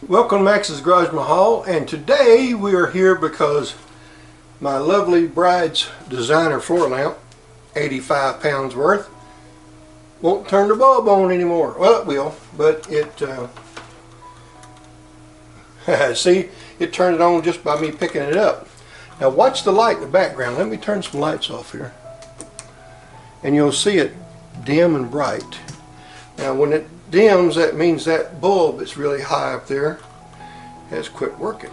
Welcome to Max's Garage Mahal, and today we are here because my lovely bride's designer floor lamp, 85 pounds worth, won't turn the bulb on anymore. Well, it will, but it see, it turned it on just by me picking it up. Now watch the light in the background. Let me turn some lights off here, and you'll see it dim and bright. Now when it dims, that means that bulb that's really high up there has quit working.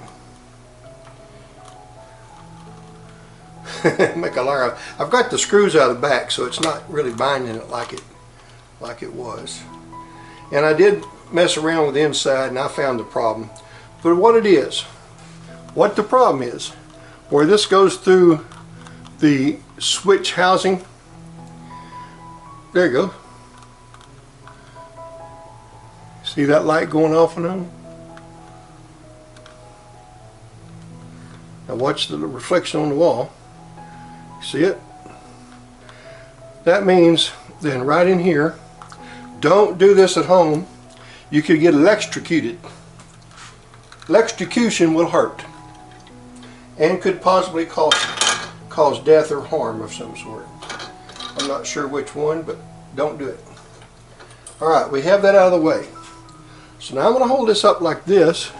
Make a liar. I've got the screws out of the back, so it's not really binding it like it was. And I did mess around with the inside, and I found the problem. But what the problem is, where this goes through the switch housing, there you go. See that light going off and on? Now watch the reflection on the wall. See it? That means then right in here, don't do this at home. You could get electrocuted. Electrocution will hurt and could possibly cause death or harm of some sort. I'm not sure which one, but don't do it. Alright, we have that out of the way. So now I'm going to hold this up like this.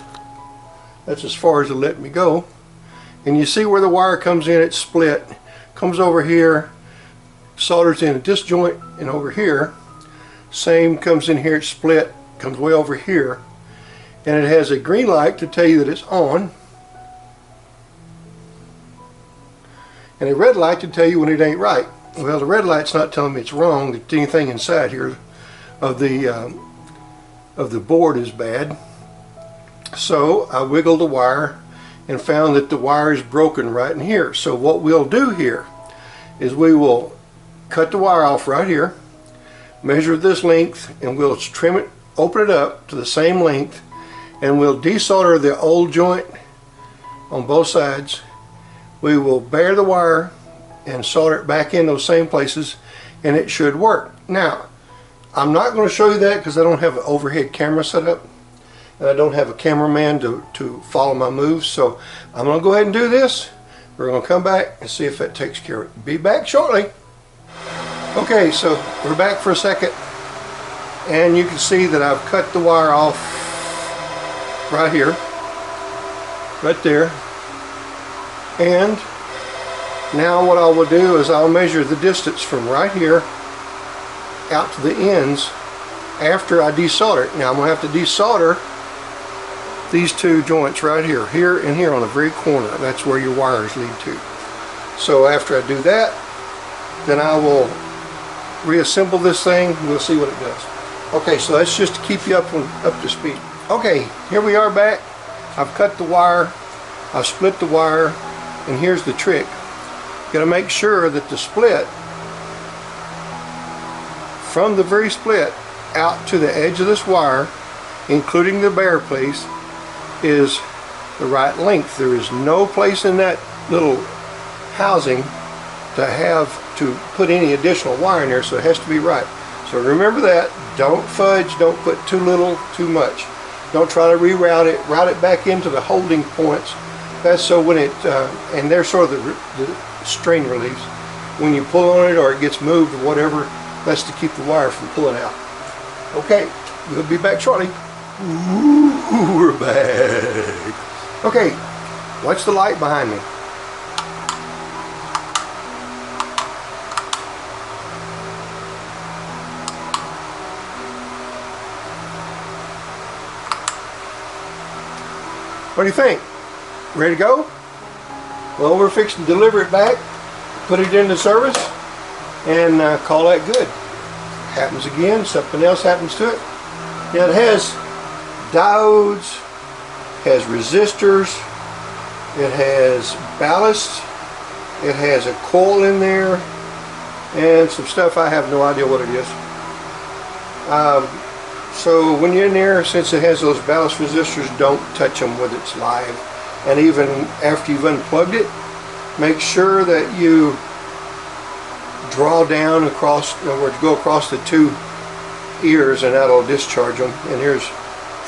That's as far as it'll let me go. And you see where the wire comes in, it's split. Comes over here, solders in at this joint and over here. Same comes in here, it's split, comes way over here. And it has a green light to tell you that it's on. And a red light to tell you when it ain't right. Well, the red light's not telling me it's wrong. That anything inside here of the board is bad. So I wiggled the wire and found that the wire is broken right in here. So what we'll do here is we will cut the wire off right here, measure this length, and we'll trim it, open it up to the same length, and we'll desolder the old joint on both sides. We will bare the wire and solder it back in those same places, and it should work. Now, I'm not going to show you that because I don't have an overhead camera set up, and I don't have a cameraman to follow my moves. So I'm going to go ahead and do this. We're going to come back and see if that takes care of it. Be back shortly. Okay, so we're back for a second, and you can see that I've cut the wire off right here, right there. And now what I will do is I'll measure the distance from right here out to the ends after I desolder it. Now I'm going to have to desolder these two joints right here, and here on the very corner. That's where your wires lead to. So after I do that, then I will reassemble this thing. We'll see what it does. Okay, so that's just to keep you up to speed. Okay, here we are back. I've cut the wire, I've split the wire, and here's the trick. You got to make sure that the split from the very split out to the edge of this wire, including the bare place, is the right length. There is no place in that little housing to put any additional wire in there, so it has to be right. So remember that. Don't fudge, don't put too little, too much. Don't try to reroute it. Route it back into the holding points. That's so when it, and they're sort of the strain reliefs. When you pull on it or it gets moved or whatever, that's to keep the wire from pulling out. Okay, we'll be back shortly. Ooh, we're back. Okay, watch the light behind me. What do you think? Ready to go? Well, we're fixing to deliver it back, put it into service, and call that good. Happens again, something else happens to it. Now it has diodes, has resistors, it has ballast, it has a coil in there, and some stuff I have no idea what it is. So when you're in there, since it has those ballast resistors, don't touch them with its live. And even after you've unplugged it, make sure that you draw down across, in other words, go across the two ears, and that'll discharge them. And here's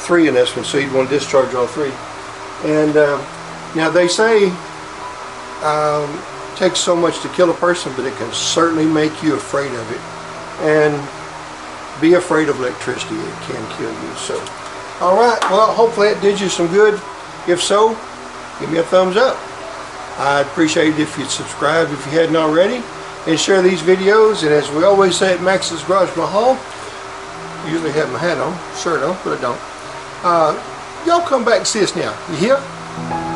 3 in this one, so you'd want to discharge all 3. And now they say it takes so much to kill a person, but it can certainly make you afraid of it. And be afraid of electricity, it can kill you. So, alright, well, hopefully it did you some good. If so, give me a thumbs up. I'd appreciate it if you'd subscribe if you hadn't already, and share these videos. And as we always say at Max's Garage Mahal, I usually have my hat on, shirt on, but I don't. Y'all come back and see us now. You hear?